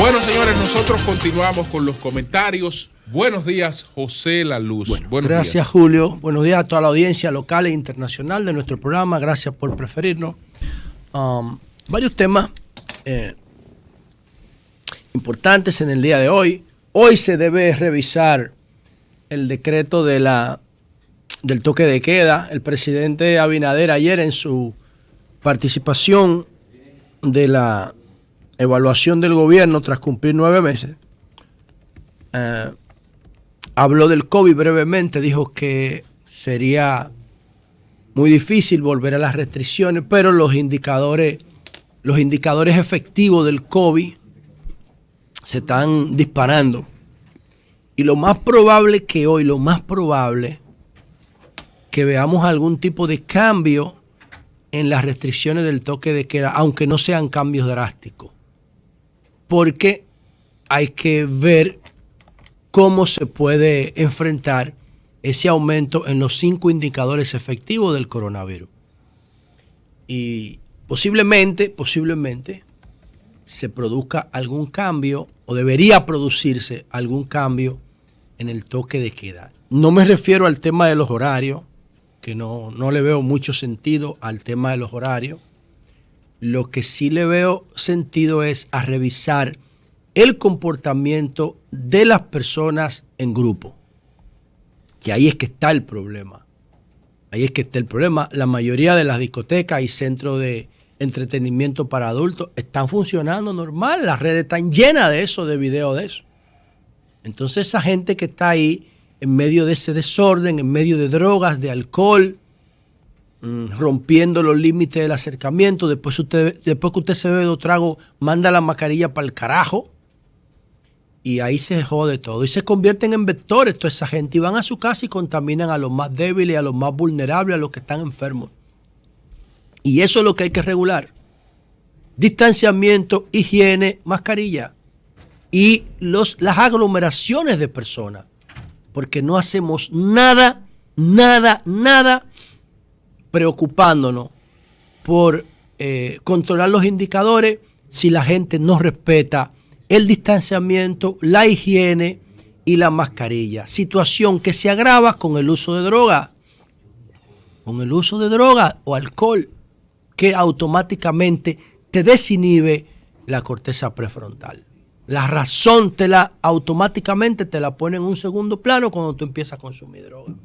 Bueno, señores, nosotros continuamos con los comentarios. Buenos días, José La Luz. Bueno, gracias, Julio. Buenos días a toda la audiencia local e internacional de nuestro programa. Gracias por preferirnos. Varios temas importantes en el día de hoy. Hoy se debe revisar el decreto del toque de queda. El presidente Abinader ayer en su participación de la evaluación del gobierno tras cumplir 9 meses, habló del COVID brevemente, dijo que sería muy difícil volver a las restricciones, pero los indicadores efectivos del COVID se están disparando. Y lo más probable que hoy, que veamos algún tipo de cambio en las restricciones del toque de queda, aunque no sean cambios drásticos. Porque hay que ver cómo se puede enfrentar ese aumento en los 5 indicadores efectivos del coronavirus. Y posiblemente se produzca algún cambio, o debería producirse algún cambio en el toque de queda. No me refiero al tema de los horarios, que no le veo mucho sentido al tema de los horarios. Lo que sí le veo sentido es a revisar el comportamiento de las personas en grupo. Que ahí es que está el problema. La mayoría de las discotecas y centros de entretenimiento para adultos están funcionando normal. Las redes están llenas de eso, de video de eso. Entonces esa gente que está ahí en medio de ese desorden, en medio de drogas, de alcohol, rompiendo los límites del acercamiento, después que usted se bebe 2 tragos, manda la mascarilla para el carajo, y ahí se jode todo, y se convierten en vectores toda esa gente, y van a su casa y contaminan a los más débiles, a los más vulnerables, a los que están enfermos. Y eso es lo que hay que regular: distanciamiento, higiene, mascarilla, y las aglomeraciones de personas, porque no hacemos nada preocupándonos por controlar los indicadores si la gente no respeta el distanciamiento, la higiene y la mascarilla. Situación que se agrava con el uso de droga. O alcohol, que automáticamente te desinhibe la corteza prefrontal. La razón automáticamente te la pone en un segundo plano cuando tú empiezas a consumir droga.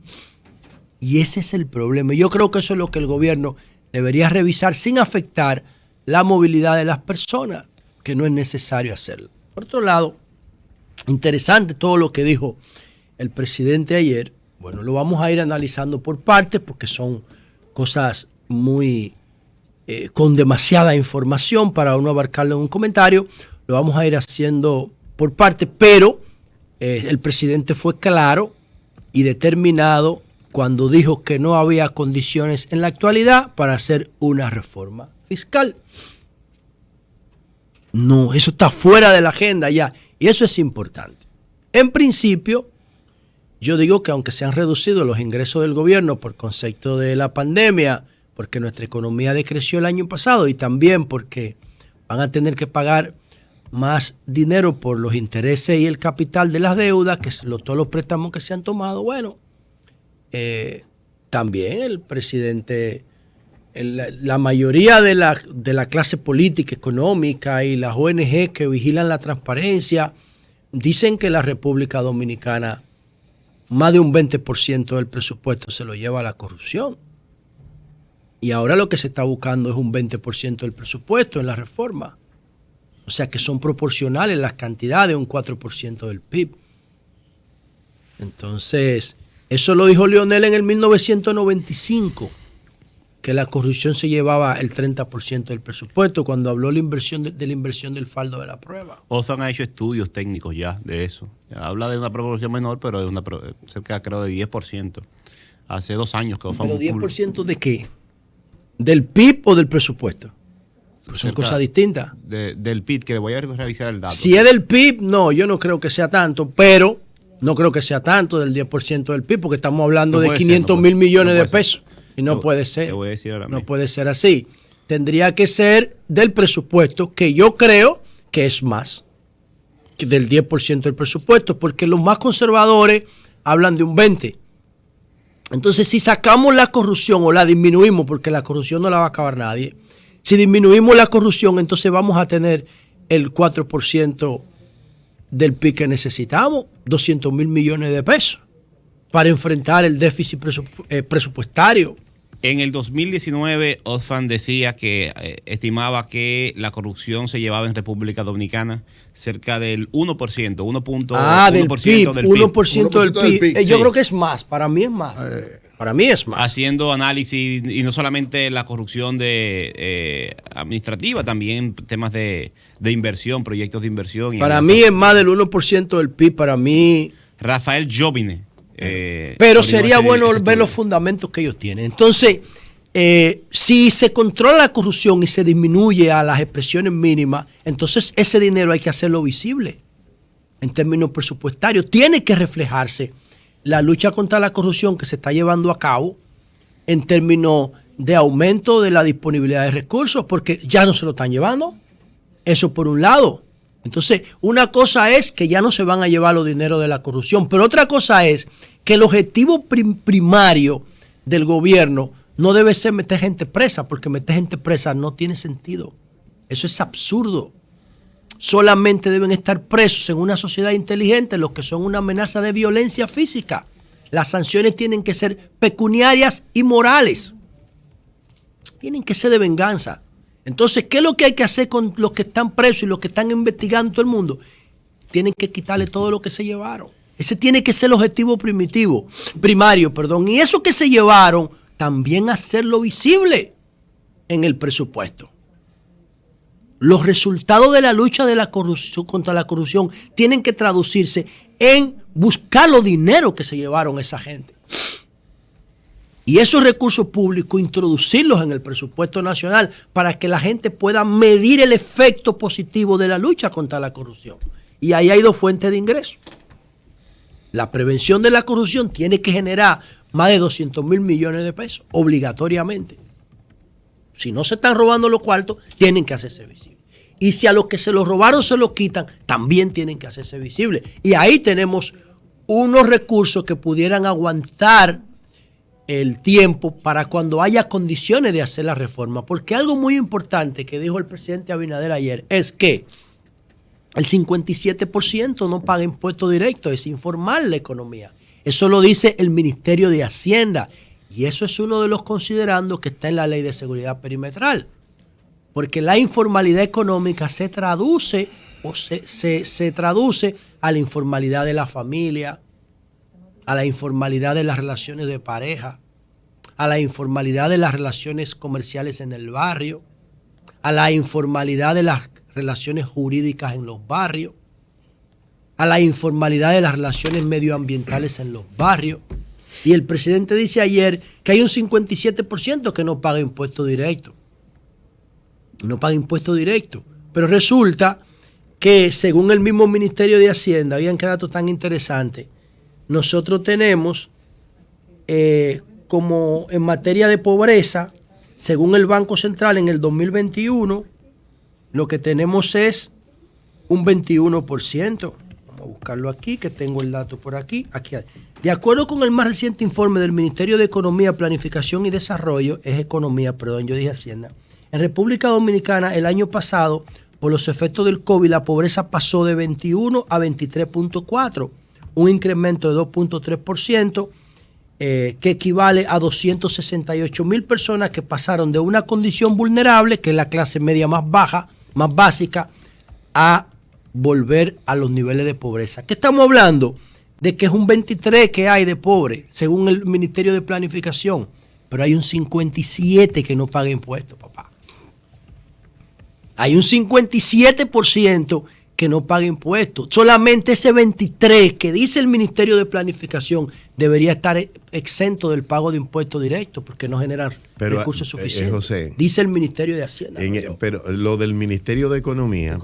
Y ese es el problema. Yo creo que eso es lo que el gobierno debería revisar sin afectar la movilidad de las personas, que no es necesario hacerlo. Por otro lado, interesante todo lo que dijo el presidente ayer. Bueno, lo vamos a ir analizando por partes porque son cosas muy con demasiada información para uno abarcarlo en un comentario. Lo vamos a ir haciendo por partes, pero el presidente fue claro y determinado cuando dijo que no había condiciones en la actualidad para hacer una reforma fiscal. No, eso está fuera de la agenda ya, y eso es importante. En principio, yo digo que aunque se han reducido los ingresos del gobierno por concepto de la pandemia, porque nuestra economía decreció el año pasado y también porque van a tener que pagar más dinero por los intereses y el capital de las deudas, que todos los préstamos que se han tomado, bueno, también el presidente, la mayoría de la clase política, económica y las ONG que vigilan la transparencia, dicen que la República Dominicana, más de un 20% del presupuesto se lo lleva a la corrupción. Y ahora lo que se está buscando es un 20% del presupuesto en la reforma. O sea que son proporcionales las cantidades, un 4% del PIB. Entonces, eso lo dijo Leonel en el 1995, que la corrupción se llevaba el 30% del presupuesto, cuando habló de la inversión del faldo de la prueba. O se han hecho estudios técnicos ya de eso. Habla de una proporción menor, pero de cerca, creo, de 10%. Hace 2 años que ¿Pero 10% de qué? ¿Del PIB o del presupuesto? Pues son cosas distintas. Del PIB, que le voy a revisar el dato. Si es del PIB, no, yo no creo que sea tanto, pero no creo que sea tanto del 10% del PIB, porque estamos hablando de 500 mil millones de pesos. Y no puede ser. Voy a decir ahora no puede ser así. Tendría que ser del presupuesto, que yo creo que es más. del 10% del presupuesto, porque los más conservadores hablan de un 20%. Entonces, si sacamos la corrupción o la disminuimos, porque la corrupción no la va a acabar nadie, si disminuimos la corrupción, entonces vamos a tener el 4% del PIB que necesitamos, 200 mil millones de pesos, para enfrentar el déficit presupuestario. En el 2019, Oxfam decía que estimaba que la corrupción se llevaba en República Dominicana cerca del 1%, 1.1% del PIB, del PIB. 1% del PIB. Yo creo que es más, para mí es más. Para mí es más. Haciendo análisis, y no solamente la corrupción administrativa, también temas de inversión, proyectos de inversión. Para mí es más del 1% del PIB, para mí. Rafael Jovine. Pero sería bueno ver los fundamentos que ellos tienen. Entonces, si se controla la corrupción y se disminuye a las expresiones mínimas, entonces ese dinero hay que hacerlo visible en términos presupuestarios. Tiene que reflejarse la lucha contra la corrupción que se está llevando a cabo en términos de aumento de la disponibilidad de recursos, porque ya no se lo están llevando. Eso por un lado. Entonces, una cosa es que ya no se van a llevar los dineros de la corrupción, pero otra cosa es que el objetivo primario del gobierno no debe ser meter gente presa, porque meter gente presa no tiene sentido. Eso es absurdo. Solamente deben estar presos en una sociedad inteligente los que son una amenaza de violencia física. Las sanciones tienen que ser pecuniarias y morales. Tienen que ser de venganza. Entonces, ¿qué es lo que hay que hacer con los que están presos y los que están investigando todo el mundo? Tienen que quitarle todo lo que se llevaron. Ese tiene que ser el objetivo primario. Y eso que se llevaron, también hacerlo visible en el presupuesto. Los resultados de la lucha de la corrupción, contra la corrupción tienen que traducirse en buscar los dineros que se llevaron esa gente. Y esos recursos públicos, introducirlos en el presupuesto nacional para que la gente pueda medir el efecto positivo de la lucha contra la corrupción. Y ahí hay dos fuentes de ingresos. La prevención de la corrupción tiene que generar más de 200 mil millones de pesos, obligatoriamente. Si no se están robando los cuartos, tienen que hacerse visibles. Y si a los que se los robaron se los quitan, también tienen que hacerse visibles. Y ahí tenemos unos recursos que pudieran aguantar el tiempo para cuando haya condiciones de hacer la reforma. Porque algo muy importante que dijo el presidente Abinader ayer es que el 57% no paga impuestos directos, es informal la economía. Eso lo dice el Ministerio de Hacienda. Y eso es uno de los considerandos que está en la Ley de Seguridad Perimetral. Porque la informalidad económica se traduce a la informalidad de la familia, a la informalidad de las relaciones de pareja, a la informalidad de las relaciones comerciales en el barrio, a la informalidad de las relaciones jurídicas en los barrios, a la informalidad de las relaciones medioambientales en los barrios. Y el presidente dice ayer que hay un 57% que no paga impuesto directo. No paga impuesto directo. Pero resulta que, según el mismo Ministerio de Hacienda, habían qué datos tan interesantes, nosotros tenemos, como en materia de pobreza, según el Banco Central, en el 2021, lo que tenemos es un 21%. Vamos a buscarlo aquí, que tengo el dato por aquí. De acuerdo con el más reciente informe del Ministerio de Economía, Planificación y Desarrollo, yo dije Hacienda, en República Dominicana el año pasado, por los efectos del COVID, la pobreza pasó de 21 a 23.4%, un incremento de 2.3%, que equivale a 268 mil personas que pasaron de una condición vulnerable, que es la clase media más baja, más básica, a volver a los niveles de pobreza. ¿Qué estamos hablando? De que es un 23 que hay de pobre, según el Ministerio de Planificación, pero hay un 57 que no paga impuestos, papá. Hay un 57% que no paga impuestos. Solamente ese 23 que dice el Ministerio de Planificación debería estar exento del pago de impuestos directos porque no generan recursos suficientes. José, dice el Ministerio de Hacienda. Pero lo del Ministerio de Economía,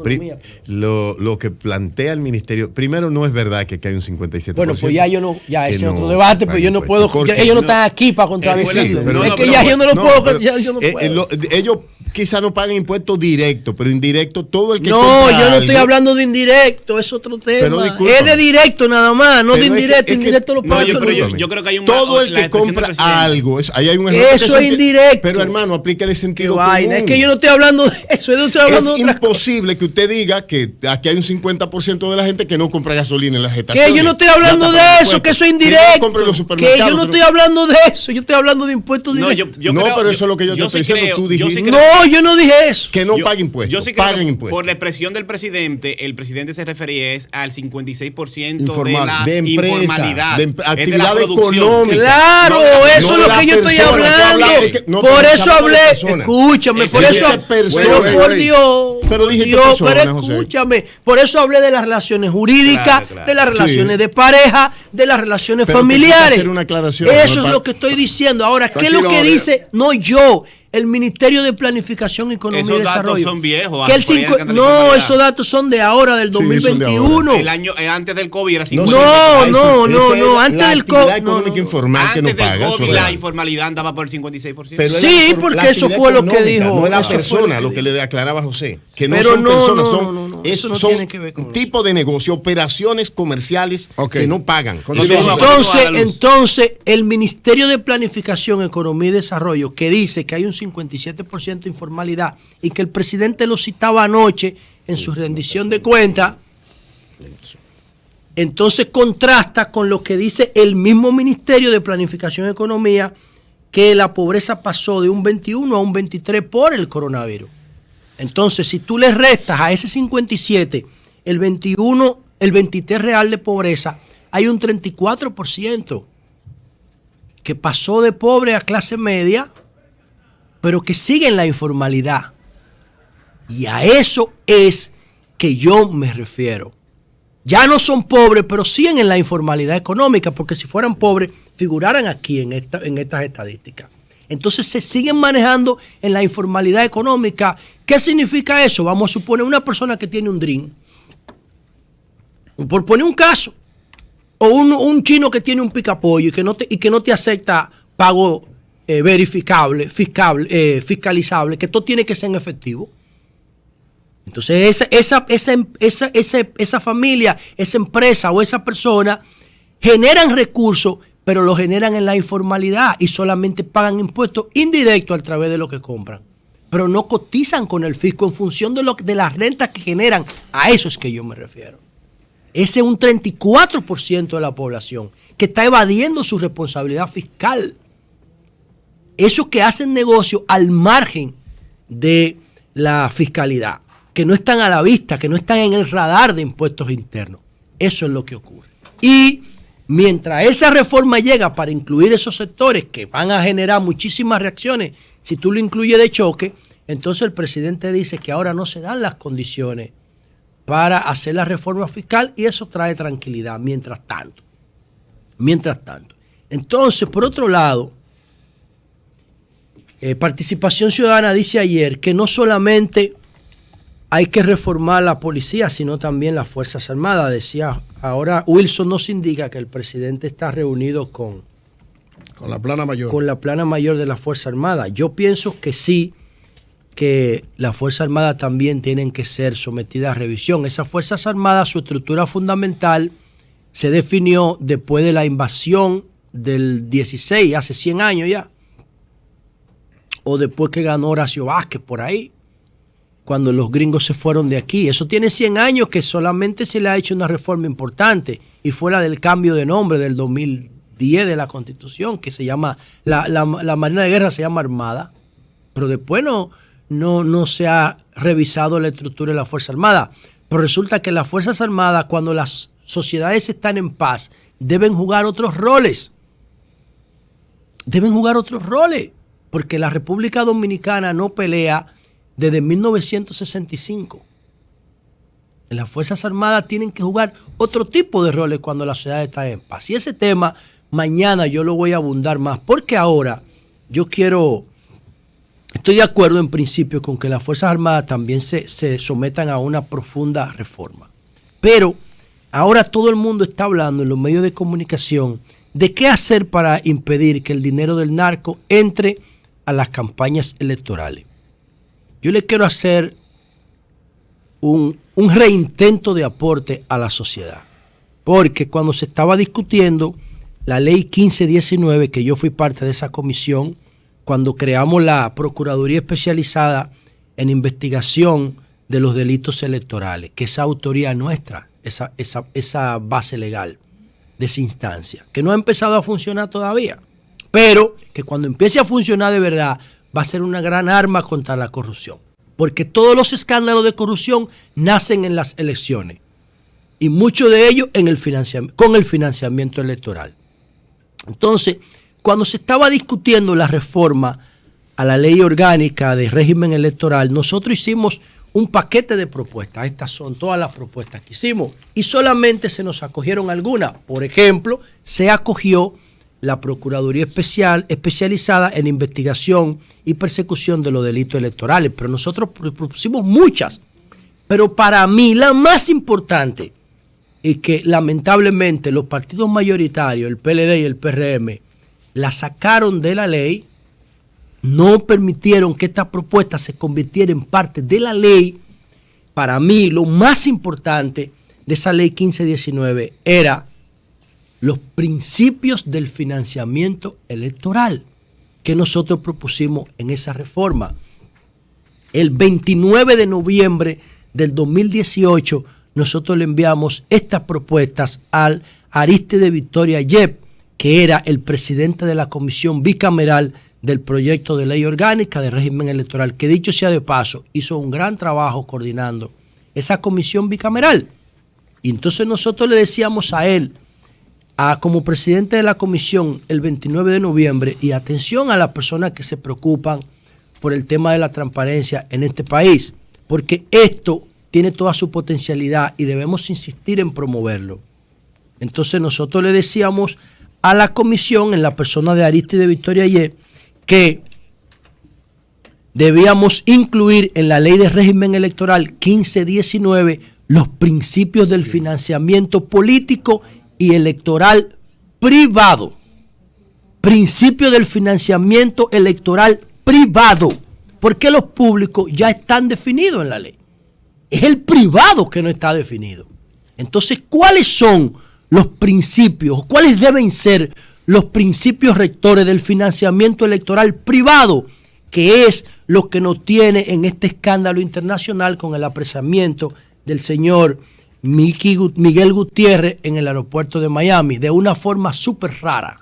lo que plantea el Ministerio, primero no es verdad que hay un 57%. Bueno, pues ya ese es otro debate, pero yo no puedo, ellos no están aquí para contradecirlo. Ellos quizá no paguen impuestos directos, pero indirectos todo el que no, compra yo no estoy algo. hablando de indirecto, es otro tema. Discúlpame. Es de directo nada más, no Pero de indirecto. es que Indirecto lo No, paga yo, todo el pero mundo. yo creo que hay un todo el que compra algo, ahí hay un error. Eso es indirecto. Pero hermano, aplícale sentido Qué vaina, común. es que yo no estoy hablando de eso, yo no estoy hablando Es de otra cosa. imposible que usted diga que aquí hay un 50% de la gente que no compra gasolina en las estaciones. Que yo no estoy hablando de eso, que eso es indirecto. Que yo no estoy hablando de eso, yo estoy hablando de impuestos directos. Pero eso es lo que yo te estoy diciendo. Tú dijiste no, yo no dije eso. que no pague impuestos. Yo sí creo paguen que impuestos. por la expresión del presidente, el presidente se refería al 56% Informal, de la empresa, informalidad, de es de la actividad producción. económica. Claro, eso no es de lo la que yo estoy persona, hablando. por Por eso hablando de hablé, personas. escúchame, por Dijiste eso, persona. pero por Dios, Pero dijiste Dios, persona, pero José. escúchame, por eso hablé de las relaciones jurídicas, Claro. de las relaciones Sí. de pareja, de las relaciones Pero te familiares. quise hacer una aclaración, Eso no es lo que estoy diciendo. Ahora, ¿qué es lo Tranquilo, que dice? No yo, el Ministerio de Planificación, Economía Esos y datos Desarrollo. son viejos, Que el ponían cinco- que analizar no, la esos datos son de ahora, del Sí, son de 2021. El año antes del COVID era No, 50. no, antes la del actividad COVID, económica no. informal que no Antes del paga. eso COVID es la real. informalidad andaba por el 56%. Pero es Sí, la porque actividad eso fue lo que económica, dijo, No es la eso fue persona lo lo que que le aclaraba José. Que no Pero son no, personas, no, son, no, es- eso no son tiene que ver con un eso. tipo de negocio, operaciones comerciales Ok. que no pagan. Continúa. Entonces, el Ministerio de Planificación, Economía y Desarrollo, que dice que hay un 57% de informalidad y que el presidente lo citaba anoche en su rendición de cuentas, entonces contrasta con lo que dice el mismo Ministerio de Planificación y Economía, que la pobreza pasó de un 21 a un 23 por el coronavirus. Entonces, si tú le restas a ese 57, el 21, el 23 real de pobreza, hay un 34% que pasó de pobre a clase media, pero que sigue en la informalidad. Y a eso es que yo me refiero. Ya no son pobres, pero siguen en la informalidad económica, porque si fueran pobres, figuraran aquí en estas estadísticas. Entonces se siguen manejando en la informalidad económica. ¿Qué significa eso? Vamos a suponer una persona que tiene un DRIN, por poner un caso, o un chino que tiene un picapollo y que no te acepta pago verificable, fiscalizable, que todo tiene que ser en efectivo. Entonces esa familia, esa empresa o esa persona generan recursos, pero lo generan en la informalidad y solamente pagan impuestos indirectos a través de lo que compran. Pero no cotizan con el fisco en función de las rentas que generan. A eso es que yo me refiero. Ese es un 34% de la población que está evadiendo su responsabilidad fiscal. Esos que hacen negocio al margen de la fiscalidad, que no están a la vista, que no están en el radar de impuestos internos. Eso es lo que ocurre. Y mientras esa reforma llega para incluir esos sectores que van a generar muchísimas reacciones, si tú lo incluyes de choque, entonces el presidente dice que ahora no se dan las condiciones para hacer la reforma fiscal y eso trae tranquilidad mientras tanto. Entonces, por otro lado, Participación Ciudadana dice ayer que no solamente hay que reformar la policía, sino también las Fuerzas Armadas. Decía, ahora Wilson nos indica que el presidente está reunido con la plana mayor. Con la plana mayor de la Fuerza Armada. Yo pienso que sí, que las Fuerzas Armadas también tienen que ser sometidas a revisión. Esas Fuerzas Armadas, su estructura fundamental se definió después de la invasión del 16, hace 100 años ya, o después que ganó Horacio Vázquez por ahí, cuando los gringos se fueron de aquí. Eso tiene 100 años que solamente se le ha hecho una reforma importante y fue la del cambio de nombre del 2010 de la Constitución, que se llama, la Marina de Guerra se llama Armada, pero después no se ha revisado la estructura de la Fuerza Armada. Pero resulta que las Fuerzas Armadas, cuando las sociedades están en paz, deben jugar otros roles. Porque la República Dominicana no pelea desde 1965. Las Fuerzas Armadas tienen que jugar otro tipo de roles cuando la sociedad está en paz. Y ese tema mañana yo lo voy a abundar más, porque ahora estoy de acuerdo en principio con que las Fuerzas Armadas también se sometan a una profunda reforma. Pero ahora todo el mundo está hablando en los medios de comunicación de qué hacer para impedir que el dinero del narco entre a las campañas electorales. yo le quiero hacer un reintento de aporte a la sociedad. Porque cuando se estaba discutiendo la ley 1519, que yo fui parte de esa comisión, cuando creamos la Procuraduría Especializada en Investigación de los Delitos Electorales, que es autoría nuestra, esa base legal de esa instancia, que no ha empezado a funcionar todavía, pero que cuando empiece a funcionar de verdad va a ser una gran arma contra la corrupción, porque todos los escándalos de corrupción nacen en las elecciones y muchos de ellos con el financiamiento electoral. Entonces, cuando se estaba discutiendo la reforma a la ley orgánica de régimen electoral, nosotros hicimos un paquete de propuestas. Estas son todas las propuestas que hicimos y solamente se nos acogieron algunas. Por ejemplo, se acogió la Procuraduría Especializada en Investigación y Persecución de los Delitos Electorales, pero nosotros propusimos muchas. Pero para mí la más importante es que lamentablemente los partidos mayoritarios, el PLD y el PRM, la sacaron de la ley, no permitieron que esta propuesta se convirtiera en parte de la ley. Para mí lo más importante de esa ley 1519 era los principios del financiamiento electoral que nosotros propusimos en esa reforma. El 29 de noviembre del 2018 nosotros le enviamos estas propuestas al Aristide Victoria Yep, que era el presidente de la comisión bicameral del proyecto de ley orgánica de régimen electoral, que dicho sea de paso, hizo un gran trabajo coordinando esa comisión bicameral. Y entonces nosotros le decíamos a él, como presidente de la comisión, el 29 de noviembre, y atención a las personas que se preocupan por el tema de la transparencia en este país, porque esto tiene toda su potencialidad y debemos insistir en promoverlo. Entonces nosotros le decíamos a la comisión, en la persona de Aristide Victoria Yep, que debíamos incluir en la ley de régimen electoral 1519 los principios del financiamiento político y electoral privado. Principio del financiamiento electoral privado, porque los públicos ya están definidos en la ley. Es el privado que no está definido. Entonces, ¿cuáles son los principios? ¿Cuáles deben ser los principios rectores del financiamiento electoral privado, que es lo que nos tiene en este escándalo internacional con el apresamiento del señor Miguel Gutiérrez en el aeropuerto de Miami, de una forma súper rara,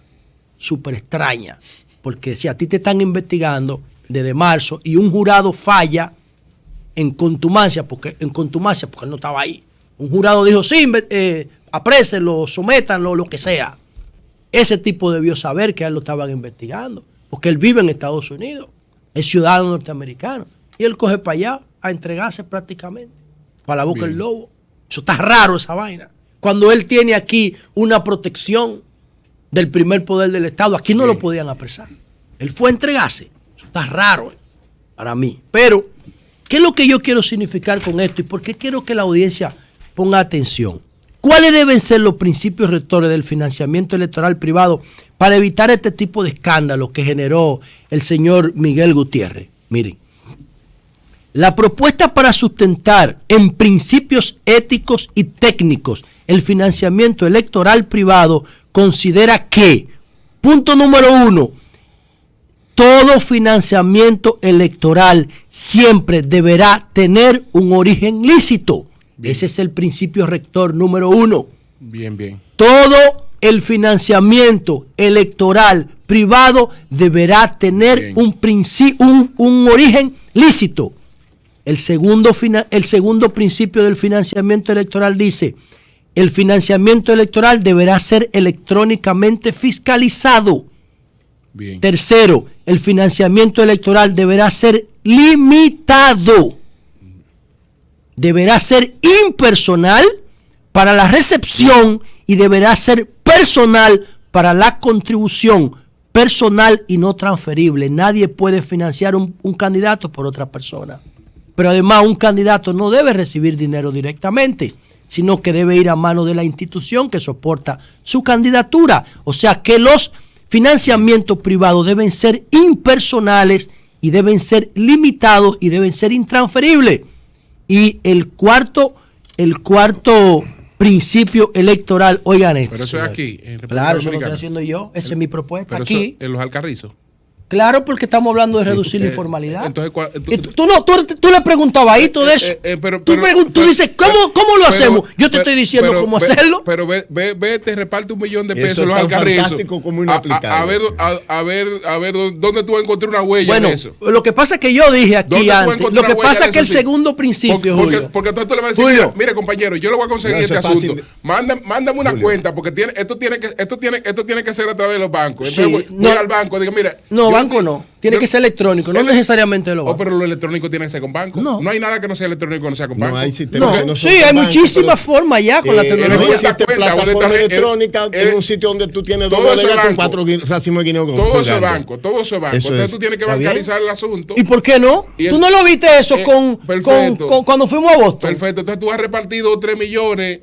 súper extraña? Porque si a ti te están investigando desde marzo y un jurado falla en contumacia, porque él no estaba ahí, un jurado dijo, sí, aprésenlo, sométanlo, lo que sea. Ese tipo debió saber que a él lo estaban investigando, porque él vive en Estados Unidos, es ciudadano norteamericano, y él coge para allá a entregarse prácticamente, para la boca del lobo. Eso está raro, esa vaina. Cuando él tiene aquí una protección del primer poder del Estado, aquí no lo podían apresar. Él fue a entregarse. Eso está raro para mí. Pero, ¿qué es lo que yo quiero significar con esto? ¿Y por qué quiero que la audiencia ponga atención? ¿Cuáles deben ser los principios rectores del financiamiento electoral privado para evitar este tipo de escándalos que generó el señor Miguel Gutiérrez? Miren, la propuesta para sustentar en principios éticos y técnicos el financiamiento electoral privado considera que, punto número 1, todo financiamiento electoral siempre deberá tener un origen lícito. Bien. Ese es el principio rector número 1. Bien. Todo el financiamiento electoral privado deberá tener un origen lícito. El segundo principio del financiamiento electoral dice, el financiamiento electoral deberá ser electrónicamente fiscalizado. Bien. Tercero, el financiamiento electoral deberá ser limitado. Deberá ser impersonal para la recepción y deberá ser personal para la contribución, personal y no transferible. Nadie puede financiar un candidato por otra persona. Pero además un candidato no debe recibir dinero directamente, sino que debe ir a mano de la institución que soporta su candidatura. O sea que los financiamientos privados deben ser impersonales y deben ser limitados y deben ser intransferibles. Y el cuarto principio electoral, oigan esto. Pero eso es aquí, en República Claro, eso lo Dominicana. estoy haciendo yo. Esa es mi propuesta Pero aquí. eso en los Alcarrizos. Claro, porque estamos hablando de reducir la informalidad. Entonces, Y tú le preguntabas ahí todo eso. Tú dices, ¿cómo lo hacemos? Yo te estoy diciendo cómo hacerlo. Pero ve, te reparte $1 millón de Eso pesos es los tan Alcarrizos. fantástico como inaplicable. A ver dónde tú vas a encontrar una huella Bueno, de eso. lo que pasa es que yo dije aquí ¿Dónde tú vas a antes, encontrar lo que una huella pasa de es que el eso, sí? segundo principio, Julio. Porque entonces tú le vas a decir, Julio. mire compañero, yo le voy a conseguir No, eso este es asunto. fácil. Mándame una Julio. cuenta, porque esto tiene que ser a través de los bancos. Sí, Entonces voy al banco, digo, mira. No, banco no. Tiene que ser electrónico, no necesariamente lo Oh, pero lo electrónico tiene que ser con banco. No. No hay nada que no sea electrónico que no sea con banco. No hay sistemas que no son Sí, hay con banco, muchísimas pero, formas ya con la no tecnología. existe Cuenta, plataforma donde está- electrónica en un sitio donde tú tienes dos todo eso es bodegas con banco. 4 racimos de guineo Todo eso es colgando. banco, todo eso es banco. Eso Entonces es. tú tienes que ¿Está bien? bancarizar el asunto. ¿Y por qué no? Y ¿Tú el- no lo viste eso perfecto. con cuando fuimos a Boston? Perfecto, entonces tú vas a repartir 2 o 3 millones,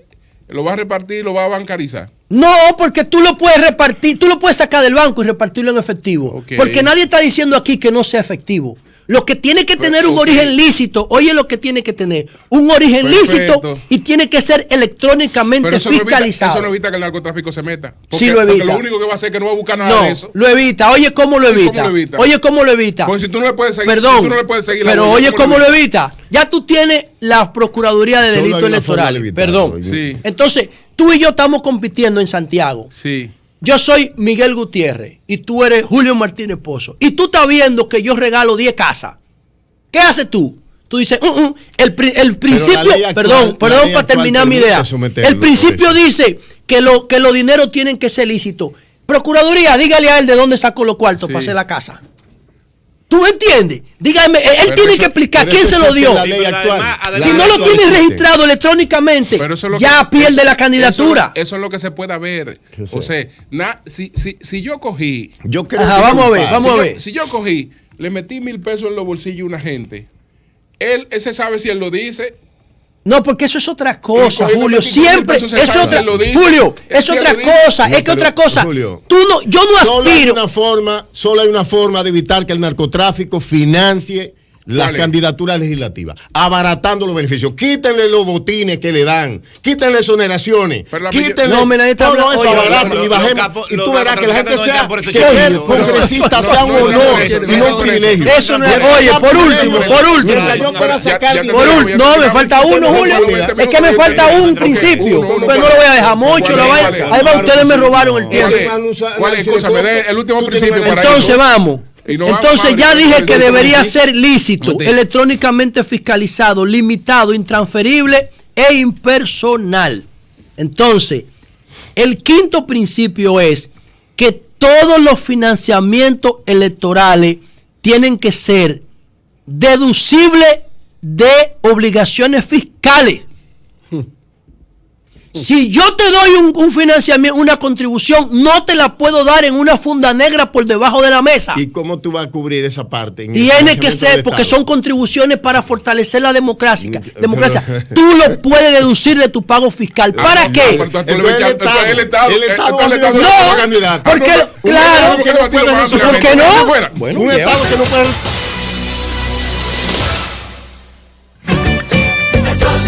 lo vas a repartir y lo vas a bancarizar. No, porque tú lo puedes repartir, tú lo puedes sacar del banco y repartirlo en efectivo. Ok. Porque nadie está diciendo aquí que no sea efectivo. Lo que tiene que tener un ok. origen lícito, oye lo que tiene que tener, un origen Perfecto. lícito y tiene que ser electrónicamente Pero eso no, fiscalizado. evita que el narcotráfico se meta. Sí lo evita. Porque lo único que va a hacer es que no va a buscar nada No, de eso. lo evita. Oye, ¿cómo lo ¿Cómo evita? lo evita? Oye, ¿cómo lo evita? Porque si tú no le puedes seguir, Perdón, si tú no le puedes seguir la pero huella, oye, ¿cómo lo evita? Ya tú tienes la Procuraduría de Solo hay Delitos una forma de Electorales. evitarlo, Perdón. Sí. Entonces, tú y yo estamos compitiendo en Santiago. Sí. Yo soy Miguel Gutiérrez y tú eres Julio Martínez Pozo. Y tú estás viendo que yo regalo 10 casas. ¿Qué haces tú? Tú dices, el principio, la ley actual- perdón la para ley actual terminar mi permite idea. someterlo, El principio por eso. dice que los dineros tienen que ser lícitos. Procuraduría, dígale a él de dónde sacó los cuartos Sí. para hacer la casa. ¿Tú me entiendes? Dígame, él Pero tiene eso- que explicar pero quién eso se lo existe dio. en la ley Pero actual. además, La Si ley no lo actual tienes existe. registrado electrónicamente, Pero eso es lo ya que- pierde la candidatura. Eso es lo que se pueda ver. Yo sé. O sea, si yo cogí, Yo creo Ajá, que vamos a ver, culpable. vamos a ver. si yo cogí, le metí $1,000 en los bolsillos a una gente, ese sabe si él lo dice. No, porque eso es otra cosa, Julio, Julio. no, Siempre eso se es sabe, otra. se lo dice. Julio, Es es que otra lo dice. cosa. No, Es que pero, otra cosa. Julio, Yo no aspiro. Solo hay una forma de evitar que el narcotráfico financie las ¿Cuál es? candidaturas legislativas, abaratando los beneficios. Quítenle los botines que le dan, quítenle exoneraciones, Pero la quítenle No, mira, nadie está todo hablando- eso, oye, abaraten no, y los bajemos. capos- Y tú los verás que la gente narcotraficantes no sea, entran por ese que chequeo. ser No, congresista sea un no, no, honor no, y no un privilegio. Eso no es. Mientras Oye, sea por privilegio, último, por último. mientras yo pueda sacar Ya te Por tenemos, un- ya no, te me tenemos. falta uno, Julio. Es que me falta un principio. Pues no lo voy a dejar mucho. La vaina. Además, ustedes me robaron el tiempo. ¿Cuál es? Escúchame, el último principio para Entonces eso. vamos. Y no vamos Entonces a ya abrir dije el que último debería principio. ser lícito, Sí. electrónicamente fiscalizado, limitado, intransferible e impersonal. Entonces, el quinto principio es que todos los financiamientos electorales tienen que ser deducibles de obligaciones fiscales. Si yo te doy un financiamiento, una contribución, no te la puedo dar en una funda negra por debajo de la mesa. ¿Y cómo tú vas a cubrir esa parte? En el Tiene que financiamiento ser, del porque Estado? son contribuciones para fortalecer la democracia. Pero- Tú lo puedes deducir de tu pago fiscal. ¿Para no, qué? pero entonces Entonces el Estado va a ser No, candidato. porque, Un claro, Estado que no puede ¿por qué no? Bueno, un Estado que no puede